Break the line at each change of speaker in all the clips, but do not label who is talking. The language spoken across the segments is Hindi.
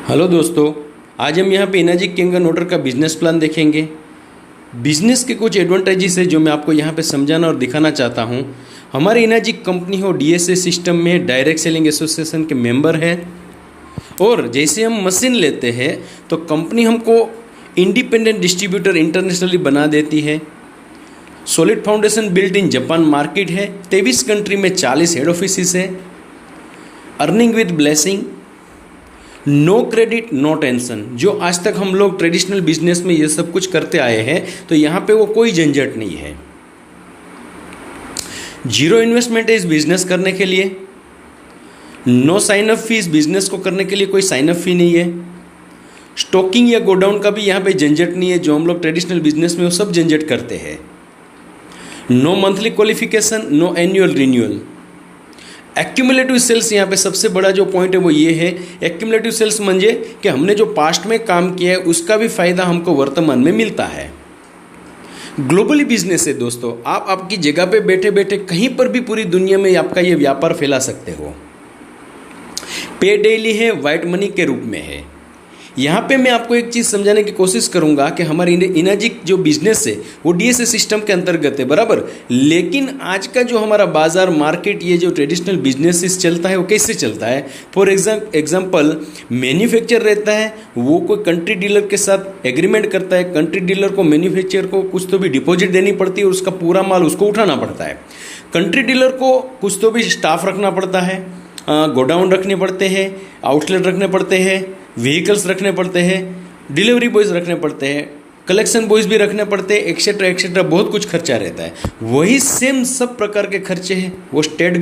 हेलो दोस्तों, आज हम यहाँ पे इनाजिक किंगन ऑर्डर का बिजनेस प्लान देखेंगे। बिजनेस के कुछ एडवांटेजेस है जो मैं आपको यहाँ पे समझाना और दिखाना चाहता हूँ। हमारी इनाजिक कंपनी हो डीएसए सिस्टम में डायरेक्ट सेलिंग एसोसिएशन के मेंबर हैं और जैसे हम मशीन लेते हैं तो कंपनी हमको इंडिपेंडेंट डिस्ट्रीब्यूटर इंटरनेशनली बना देती है। Solid foundation built in Japan market है। 23 कंट्री में 40 हेड ऑफिस है। Earning with blessing, no credit no tension. जो आज तक हम लोग ट्रेडिशनल बिजनेस में ये सब कुछ करते आए हैं तो यहाँ पे वो कोई झंझट नहीं है। जीरो इन्वेस्टमेंट है इस बिजनेस करने के लिए। नो साइन अप फी, इस बिजनेस को करने के लिए कोई साइन अप फी नहीं है। स्टॉकिंग या गोडाउन का भी यहाँ पे झंझट नहीं है, जो हम लोग ट्रेडिशनल बिजनेस में वो सब झंझट करते हैं। No monthly qualification, no annual renewal. Accumulative sales, यहाँ पे सबसे बड़ा जो पॉइंट है वो ये है। एक्यूमुलेटिव सेल्स म्हणजे कि हमने जो पास्ट में काम किया है उसका भी फायदा हमको वर्तमान में मिलता है। ग्लोबली बिजनेस है दोस्तों, आप आपकी जगह पे बैठे बैठे कहीं पर भी पूरी दुनिया में आपका ये व्यापार फैला सकते हो। पे डेली है, वाइट मनी के रूप में है। यहाँ पे मैं आपको एक चीज़ समझाने की कोशिश करूँगा कि हमारी इनाजिक जो बिजनेस है वो डीएसए सिस्टम के अंतर्गत है, बराबर। लेकिन आज का जो हमारा बाजार मार्केट, ये जो ट्रेडिशनल बिजनेस चलता है वो कैसे चलता है। फॉर एग्जाम्पल मैन्युफैक्चर रहता है, वो कोई कंट्री डीलर के साथ एग्रीमेंट करता है। कंट्री डीलर को मैन्युफैक्चर को कुछ तो भी डिपॉजिट देनी पड़ती है और उसका पूरा माल उसको उठाना पड़ता है। कंट्री डीलर को कुछ तो भी स्टाफ रखना पड़ता है, गोडाउन रखने पड़ते हैं, आउटलेट रखने पड़ते हैं, व्हीकल्स रखने पड़ते हैं, डिलीवरी बॉयज़ रखने पड़ते हैं, कलेक्शन बॉयज़ भी रखने पड़ते हैं, एक्सेट्रा एक्सेट्रा। बहुत कुछ खर्चा रहता है। वही सेम सब प्रकार के खर्चे हैं वो स्टेट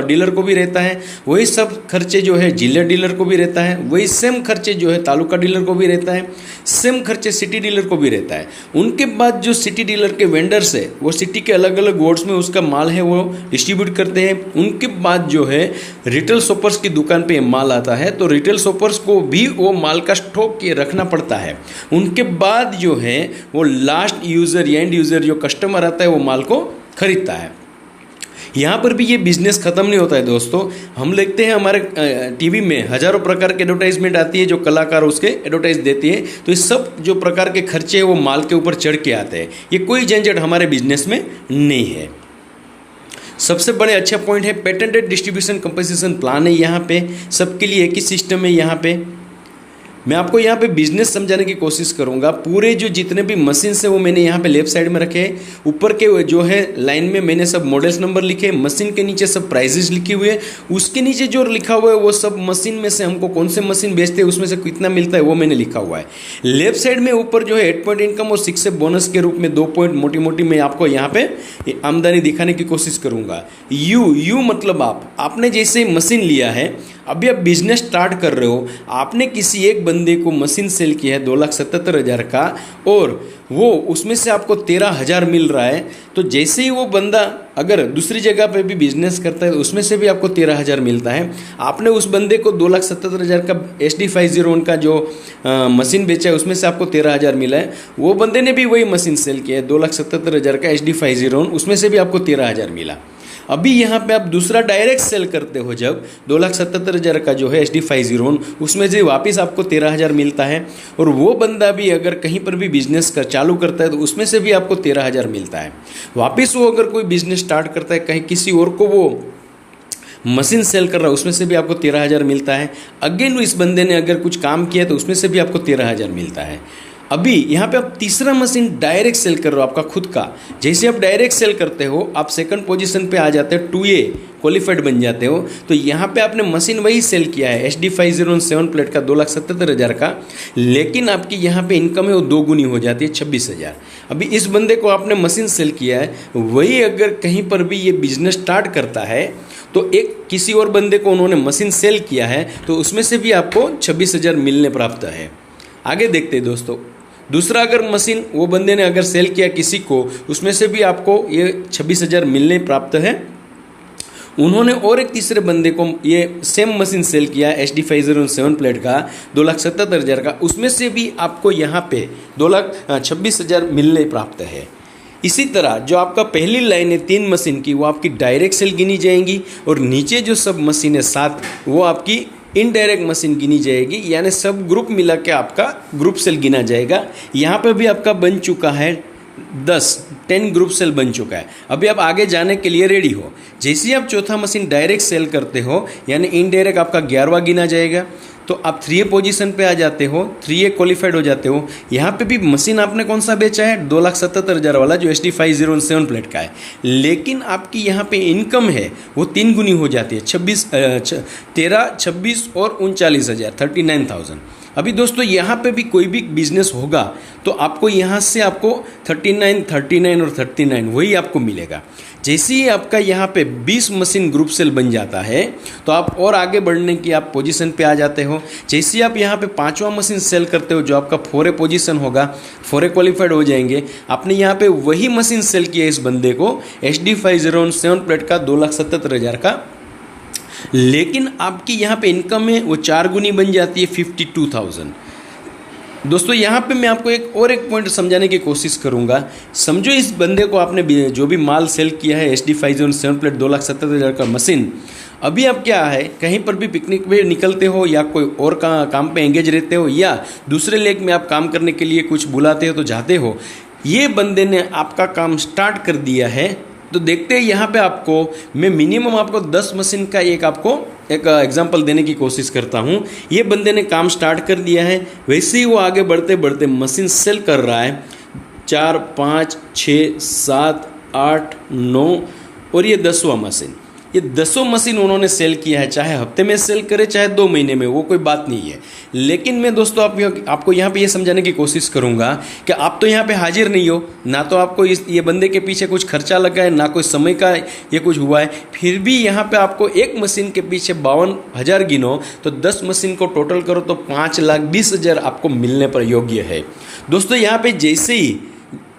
डीलर को भी रहता है। वही सब खर्चे जो है जिला डीलर को भी रहता है। वही सेम खर्चे जो है तालुका डीलर को भी रहता है। सेम खर्चे सिटी डीलर को भी रहता है। उनके बाद जो सिटी डीलर के वेंडर्स है वो सिटी के अलग अलग वार्ड्स में उसका माल है वो डिस्ट्रीब्यूट करते हैं। उनके बाद जो है रिटेल शॉपर्स की दुकान पे माल आता है तो रिटेल शॉपर्स को भी वो माल का स्टॉक के रखना पड़ता है। उनके बाद जो है वो लास्ट यूजर या एंड यूजर जो कस्टमर आता है वो माल को खरीदता है। यहाँ पर भी ये बिजनेस खत्म नहीं होता है दोस्तों। हम देखते हैं हमारे टीवी में हजारों प्रकार के एडवर्टाइजमेंट आती है जो कलाकार उसके एडवर्टाइज देती है। तो ये सब जो प्रकार के खर्चे हैं वो माल के ऊपर चढ़ के आते हैं। ये कोई झंझट हमारे बिजनेस में नहीं है। सबसे बड़े अच्छा पॉइंट है पेटेंटेड डिस्ट्रीब्यूशन कंपनसेशन प्लान है। यहाँ पे सबके लिए एक ही सिस्टम है। यहाँ पे मैं आपको यहाँ पे बिजनेस समझाने की कोशिश करूँगा। पूरे जो जितने भी मशीन है वो मैंने यहाँ पे लेफ्ट साइड में रखे हैं। ऊपर के जो है लाइन में मैंने सब मॉडल्स नंबर लिखे, मशीन के नीचे सब प्राइजेस लिखे हुए हैं। उसके नीचे जो लिखा हुआ है वो सब मशीन में से हमको कौन से मशीन बेचते हैं उसमें से कितना मिलता है वो मैंने लिखा हुआ है। लेफ्ट साइड में ऊपर जो है 8 पॉइंट इनकम और 6 बोनस के रूप में 2 पॉइंट मोटी मोटी मैं आपको यहाँ पे आमदनी दिखाने की कोशिश करूँगा। यू मतलब आपने जैसे मशीन लिया है, अभी आप बिजनेस स्टार्ट कर रहे हो, आपने किसी एक बंदे को मशीन सेल किया है 2,77,000 का और वो उसमें से आपको 13,000 मिल रहा है। तो जैसे ही वो बंदा अगर दूसरी जगह पे भी बिजनेस करता है तो उसमें से भी आपको 13,000 मिलता है। आपने उस बंदे को 2,77,000 का SD501 का जो मशीन बेचा है उसमें से आपको 13,000 मिला है। वो बंदे ने भी वही मशीन सेल किया है 2,77,000 का SD501, उसमें से भी आपको 13,000 मिला। अभी यहाँ पे आप दूसरा डायरेक्ट सेल करते हो जब 2,77,000 का जो है SD501, उसमें से वापस आपको 13,000 मिलता है। और वो बंदा भी अगर कहीं पर भी बिजनेस का चालू करता है तो उसमें से भी आपको 13,000 मिलता है। वापस वो अगर कोई बिजनेस स्टार्ट करता है कहीं किसी और को वो मशीन सेल कर रहा है उसमें से भी आपको 13,000 मिलता है। अगेन इस बंदे ने अगर कुछ काम किया तो उसमें से भी आपको 13,000 मिलता है। अभी यहाँ पे आप तीसरा मशीन डायरेक्ट सेल कर रहे हो आपका खुद का। जैसे आप डायरेक्ट सेल करते हो आप सेकंड पोजीशन पे आ जाते हो, 2A क्वालिफाइड बन जाते हो। तो यहाँ पे आपने मशीन वही सेल किया है SD507 प्लेट का 2,77,000 का, लेकिन आपकी यहाँ पे इनकम है वो 2 गुनी हो जाती है 26,000। अभी इस बंदे को आपने मशीन सेल किया है, वही अगर कहीं पर भी ये बिजनेस स्टार्ट करता है तो एक किसी और बंदे को उन्होंने मशीन सेल किया है तो उसमें से भी आपको 26,000 मिलने प्राप्त है। आगे देखते हैं दोस्तों। दूसरा अगर मशीन वो बंदे ने अगर सेल किया किसी को, उसमें से भी आपको ये 26,000 मिलने प्राप्त है। उन्होंने और एक तीसरे बंदे को ये सेम मशीन सेल किया SD507 प्लेट का 2,77,000 का, उसमें से भी आपको यहाँ पे 2,26,000 मिलने प्राप्त है। इसी तरह जो आपका पहली लाइन है 3 मशीन की वो आपकी डायरेक्ट सेल गिनी जाएंगी और नीचे जो सब मशीनें 7 वो आपकी इनडायरेक्ट मशीन गिनी जाएगी, यानी सब ग्रुप मिला के आपका ग्रुप सेल गिना जाएगा। यहाँ पे भी आपका बन चुका है 10 ग्रुप सेल बन चुका है। अभी आप आगे जाने के लिए रेडी हो। जैसे ही आप चौथा मशीन डायरेक्ट सेल करते हो, यानी इनडायरेक्ट आपका 11वां गिना जाएगा, तो आप 3A पोजीशन पे आ जाते हो, 3A क्वालिफाइड हो जाते हो। यहाँ पे भी मशीन आपने कौन सा बेचा है, 2,77,000 वाला जो HD5007 प्लेट का है, लेकिन आपकी यहाँ पे इनकम है वो 3 गुनी हो जाती है, 13, 26 और 39,000, 39,000। अभी दोस्तों यहाँ पे भी कोई भी बिजनेस होगा तो आपको यहाँ से आपको 39, 39 और 39 वही आपको मिलेगा। जैसे ही आपका यहाँ पे 20 मशीन ग्रुप सेल बन जाता है तो आप और आगे बढ़ने की आप पोजीशन पे आ जाते हो। जैसे ही आप यहाँ पे 5वां मशीन सेल करते हो, जो आपका 4A पोजीशन होगा, 4A क्वालिफाइड हो जाएंगे। आपने यहाँ पे वही मशीन सेल किया इस बंदे को, HD5007 प्लेट का 2,77,000 का, लेकिन आपकी यहाँ पे इनकम है वो 4 गुनी बन जाती है, 52,000। दोस्तों यहाँ पे मैं आपको एक पॉइंट समझाने की कोशिश करूँगा। समझो इस बंदे को आपने जो भी माल सेल किया है HD5007 प्लेट 2,77,000 का मशीन, अभी आप क्या है कहीं पर भी पिकनिक पे निकलते हो या कोई और काम पे एंगेज रहते हो या दूसरे लेक में आप काम करने के लिए कुछ बुलाते हो तो जाते हो, ये बंदे ने आपका काम स्टार्ट कर दिया है। तो देखते हैं यहाँ पे आपको मैं मिनिमम आपको 10 मशीन का एक एग्जांपल देने की कोशिश करता हूँ। ये बंदे ने काम स्टार्ट कर दिया है, वैसे ही वो आगे बढ़ते बढ़ते मशीन सेल कर रहा है 4, 5, 6, 7, 8, 9 और ये 10वां मशीन। ये 10 मशीन उन्होंने सेल किया है, चाहे हफ्ते में सेल करे चाहे 2 महीने में, वो कोई बात नहीं है। लेकिन मैं दोस्तों आपको यहाँ पे ये समझाने की कोशिश करूँगा कि आप तो यहाँ पे हाजिर नहीं हो, ना तो आपको ये बंदे के पीछे कुछ खर्चा लगा है, ना कोई समय का ये कुछ हुआ है, फिर भी यहाँ पे आपको एक मशीन के पीछे 52,000 गिनो तो 10 मशीन को टोटल करो तो 5,20,000 आपको मिलने पर योग्य है। दोस्तों यहाँ पे जैसे ही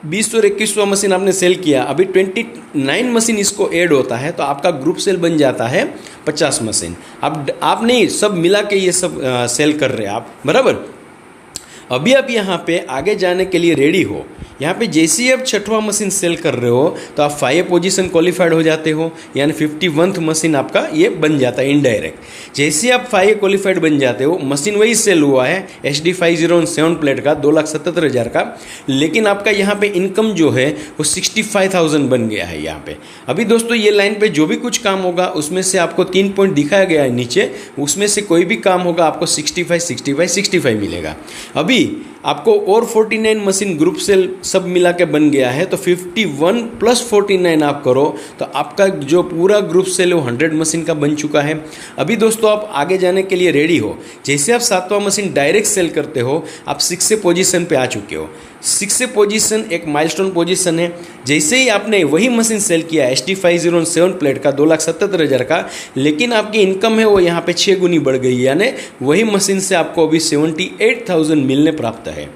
20 और 21वां मशीन आपने सेल किया, अभी 29 मशीन इसको ऐड होता है तो आपका ग्रुप सेल बन जाता है 50 मशीन। आप नहीं, सब मिला के ये सब सेल कर रहे हैं आप, बराबर। अभी आप यहाँ पे आगे जाने के लिए रेडी हो। यहाँ पे जैसे ही आप 6वां मशीन सेल कर रहे हो तो आप 5A पोजीशन क्वालिफाइड हो जाते हो, यानी 51th मशीन आपका ये बन जाता है इनडायरेक्ट। जैसे ही आप 5A क्वालिफाइड बन जाते हो, मशीन वही सेल हुआ है HD5007 प्लेट का 2,77,000 का, लेकिन आपका यहाँ पे इनकम जो है वो 65,000 बन गया है यहाँ पे। अभी दोस्तों ये लाइन पे जो भी कुछ काम होगा उसमें से आपको 3 पॉइंट दिखाया गया है नीचे, उसमें से कोई भी काम होगा आपको 65, 65, 65 मिलेगा। अभी आपको और 49 मशीन ग्रुप सेल सब मिला के बन गया है, तो 51 + 49 आप करो तो आपका जो पूरा ग्रुप सेल है वो 100 मशीन का बन चुका है। अभी दोस्तों आप आगे जाने के लिए रेडी हो। जैसे आप 7वां मशीन डायरेक्ट सेल करते हो, आप 6 पोजीशन पे आ चुके हो। 6 पोजीशन एक माइलस्टोन पोजीशन है। जैसे ही आपने वही मशीन सेल किया HD5007 प्लेट का 2,77,000 का, लेकिन आपकी इनकम है वो यहाँ पे 6 गुनी बढ़ गई, यानी वही मशीन से आपको अभी 78,000 मिलने प्राप्त है।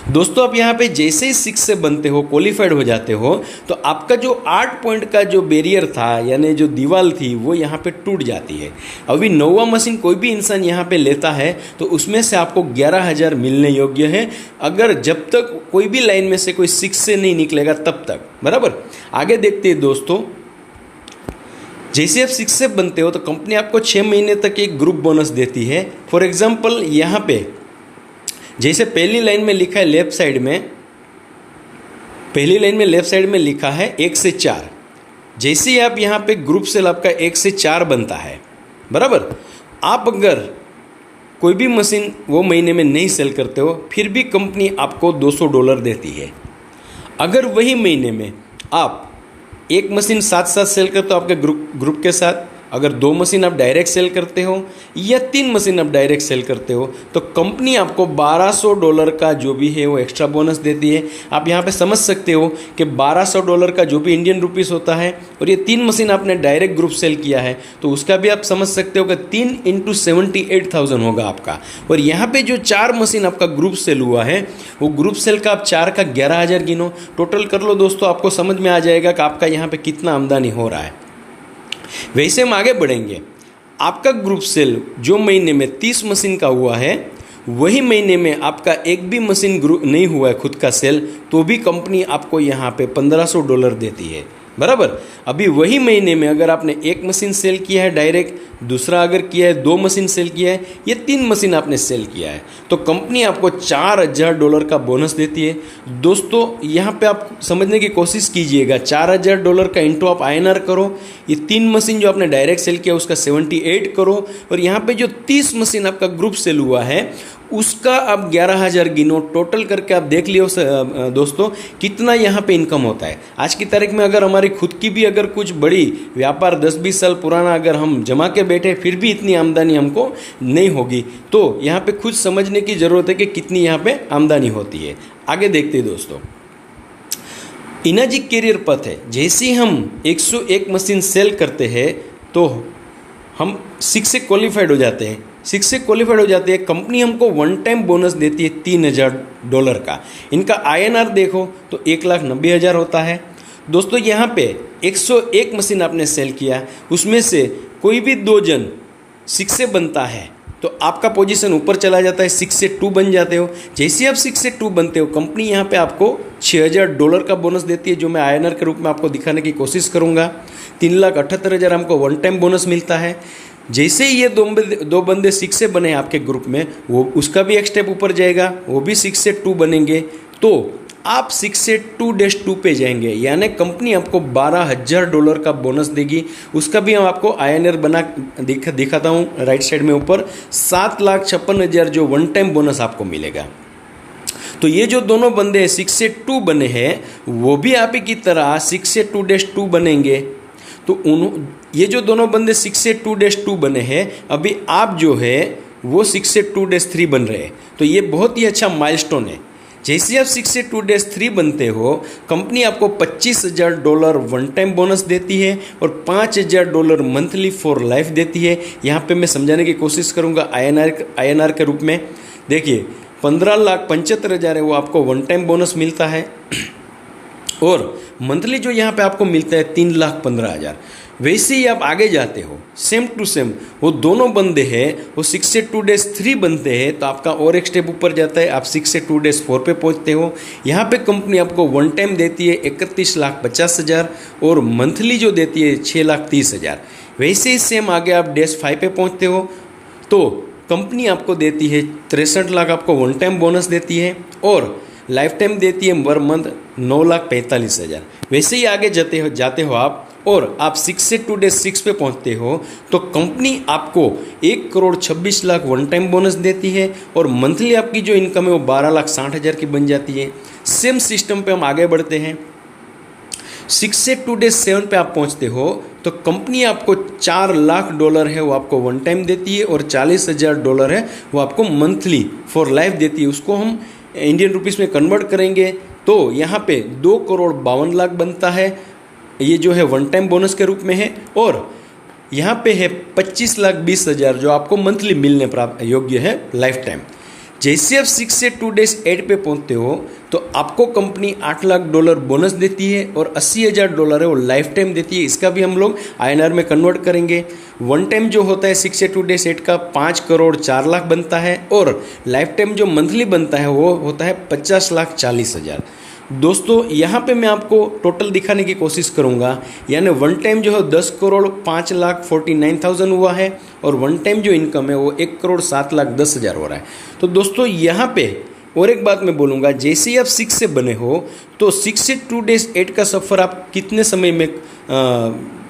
दोस्तों आप यहाँ पे जैसे ही 6 से बनते हो, क्वालिफाइड हो जाते हो, तो आपका जो 8 पॉइंट का जो बैरियर था, यानी जो दीवार थी, वो यहाँ पे टूट जाती है। अभी 9वां मशीन कोई भी इंसान यहाँ पे लेता है तो उसमें से आपको 11,000 मिलने योग्य है, अगर जब तक कोई भी लाइन में से कोई 6 से नहीं निकलेगा तब तक, बराबर। आगे देखते हैं दोस्तों, जैसे आप 6 से बनते हो तो कंपनी आपको 6 महीने तक एक ग्रुप बोनस देती है। फॉर एग्जाम्पल यहाँ पे जैसे पहली लाइन में लिखा है लेफ्ट साइड में लिखा है 1 से 4। जैसे ही आप यहाँ पे ग्रुप सेल आपका 1 से 4 बनता है, बराबर। आप अगर कोई भी मशीन वो महीने में नहीं सेल करते हो, फिर भी कंपनी आपको $200 देती है। अगर वही महीने में आप एक मशीन साथ सेल करते हो आपके ग्रुप के साथ, अगर 2 मशीन आप डायरेक्ट सेल करते हो या 3 मशीन आप डायरेक्ट सेल करते हो, तो कंपनी आपको $1,200 का जो भी है वो एक्स्ट्रा बोनस देती है। आप यहाँ पे समझ सकते हो कि $1,200 का जो भी इंडियन रुपीस होता है, और ये 3 मशीन आपने डायरेक्ट ग्रुप सेल किया है तो उसका भी आप समझ सकते हो कि 3 × 78,000 होगा आपका। और यहाँ पे जो 4 मशीन आपका ग्रुप सेल हुआ है, वो ग्रुप सेल का आप 4 का 11,000 गिनो, टोटल कर लो दोस्तों, आपको समझ में आ जाएगा कि आपका यहाँ पे कितना आमदनी हो रहा है। वैसे हम आगे बढ़ेंगे। आपका ग्रुप सेल जो महीने में 30 मशीन का हुआ है, वही महीने में आपका एक भी मशीन ग्रुप नहीं हुआ है खुद का सेल, तो भी कंपनी आपको यहाँ पे $1,500 देती है, बराबर। अभी वही महीने में अगर आपने एक मशीन सेल किया है डायरेक्ट, दूसरा अगर किया है 2 मशीन सेल किया है, ये 3 मशीन आपने सेल किया है, तो कंपनी आपको $4000 का बोनस देती है। दोस्तों यहाँ पे आप समझने की कोशिश कीजिएगा, $4000 का इंटू आप INR करो, ये 3 मशीन जो आपने डायरेक्ट सेल किया उसका 78 करो, और यहाँ पे जो 30 मशीन आपका ग्रुप सेल हुआ है उसका आप 11,000 गिनो, टोटल करके आप देख लियो दोस्तों कितना यहाँ पे इनकम होता है। आज की तारीख में अगर हमारी खुद की भी अगर कुछ बड़ी व्यापार 10-20 साल पुराना अगर हम जमा के बैठे फिर भी इतनी आमदनी हमको नहीं होगी, तो यहाँ पे खुद समझने की ज़रूरत है कि कितनी यहाँ पे आमदनी होती है। आगे देखते हैं दोस्तों, इनाजिक कैरियर पथ है, जैसे ही हम 101 मशीन सेल करते हैं तो हम 6 से क्वालिफाइड हो जाते हैं। 6 से क्वालिफाइड हो जाते हैं, कंपनी हमको वन टाइम बोनस देती है $3000 का। इनका INR देखो तो 1,90,000 होता है। दोस्तों यहाँ पे 101 मशीन आपने सेल किया, उसमें से कोई भी 2 जन 6 से बनता है तो आपका पोजीशन ऊपर चला जाता है, 6 से 2 बन जाते हो। जैसे आप 6 से 2 बनते हो, कंपनी यहाँ पे आपको $6000 का बोनस देती है, जो मैं INR के रूप में आपको दिखाने की कोशिश करूँगा। 3,78,000 हमको वन टाइम बोनस मिलता है। जैसे ही ये दो बंदे 6 से बने आपके ग्रुप में, वो उसका भी एक स्टेप ऊपर जाएगा, वो भी 6 से 2 बनेंगे, तो आप 6 से 2-2 पे जाएंगे, यानी कंपनी आपको $12,000 का बोनस देगी। उसका भी हम आपको INR बना दिखाता हूँ राइट साइड में ऊपर, 7,56,000 जो वन टाइम बोनस आपको मिलेगा। तो ये जो दोनों बंदे 6 से 2 बने हैं, वो भी आप ही की तरह 6 से 2-2 बनेंगे। तो ये जो दोनों बंदे 6 से 2-2 बने हैं, अभी आप जो है वो 6 से 2-3 बन रहे हैं, तो ये बहुत ही अच्छा माइलस्टोन है। जैसे आप 6 से 2-3 बनते हो, कंपनी आपको $25,000 वन टाइम बोनस देती है और $5,000 मंथली फॉर लाइफ देती है। यहाँ पे मैं समझाने की कोशिश करूँगा INR के रूप में। देखिए 15,75,000 है वो आपको वन टाइम बोनस मिलता है, और मंथली जो यहाँ पे आपको मिलता है 3,15,000। वैसे ही आप आगे जाते हो, सेम टू सेम वो दोनों बंदे हैं, वो 6 से 2-3 बनते हैं, तो आपका और एक स्टेप ऊपर जाता है, आप 6 से 2-4 पे पहुँचते हो। यहाँ पे कंपनी आपको वन टाइम देती है 31,50,000 और मंथली जो देती है 6,30,000। वैसे ही सेम आगे आप -5 पे पहुँचते हो, तो कंपनी आपको देती है 63 लाख आपको वन टाइम बोनस देती है, और लाइफ टाइम देती है पर मंथ 9,45,000। वैसे ही आगे जाते हो आप, और आप 6 से 2-6 पे पहुंचते हो, तो कंपनी आपको 1,26,00,000 वन टाइम बोनस देती है, और मंथली आपकी जो इनकम है वो 12,60,000 की बन जाती है। सेम सिस्टम पे हम आगे बढ़ते हैं, 6 से 2-7 पे आप पहुंचते हो, तो कंपनी आपको $4,00,000 है वो आपको वन टाइम देती है, और $40,000 है वो आपको मंथली फॉर लाइफ देती है। उसको हम इंडियन रुपीस में कन्वर्ट करेंगे तो यहाँ पे 2,52,00,000 बनता है, ये जो है वन टाइम बोनस के रूप में है। और यहाँ पे है 25,20,000 जो आपको मंथली मिलने प्राप्त योग्य है लाइफ टाइम। जैसे आप 6 से 2-8 पे पहुँचते हो, तो आपको कंपनी $8,00,000 बोनस देती है, और $80,000 है वो लाइफ टाइम देती है। इसका भी हम लोग INR में कन्वर्ट करेंगे। वन टाइम जो होता है 6 से 2-8 का 5,04,00,000 बनता है, और लाइफ टाइम जो मंथली बनता है वो होता है 50,40,000। दोस्तों यहाँ पे मैं आपको टोटल दिखाने की कोशिश करूँगा, यानी वन टाइम जो है 10,05,49,000 हुआ है, और वन टाइम जो इनकम है वो 1,07,10,000 हो रहा है। तो दोस्तों यहाँ पे और एक बात मैं बोलूँगा, जैसे ही आप 6 से बने हो, तो 6 से 2-8 का सफ़र आप कितने समय में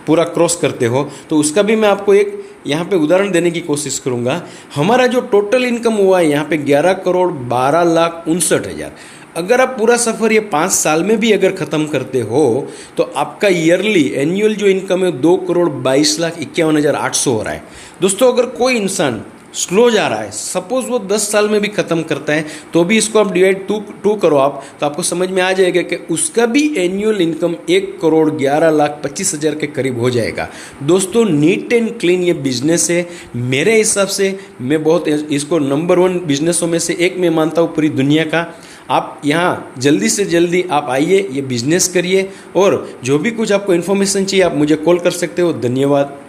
पूरा क्रॉस करते हो, तो उसका भी मैं आपको एक यहाँ पे उदाहरण देने की कोशिश करूँगा। हमारा जो टोटल इनकम हुआ है यहाँ पे 11,12,59,000। अगर आप पूरा सफ़र ये 5 साल में भी अगर ख़त्म करते हो, तो आपका ईयरली एनुअल जो इनकम है 2,22,51,800 हो रहा है। दोस्तों अगर कोई इंसान स्लो जा रहा है, सपोज वो 10 साल में भी ख़त्म करता है, तो भी इसको आप डिवाइड 2 करो आप, तो आपको समझ में आ जाएगा कि उसका भी एनुअल इनकम 1,11,25,000 के करीब हो जाएगा। दोस्तों नीट एंड क्लीन ये बिजनेस है। मेरे हिसाब से मैं बहुत इसको नंबर 1 बिजनेसों में से एक में मानता हूँ पूरी दुनिया का। आप यहाँ जल्दी से जल्दी आप आइए, ये बिजनेस करिए, और जो भी कुछ आपको इन्फॉर्मेशन चाहिए आप मुझे कॉल कर सकते हो। धन्यवाद।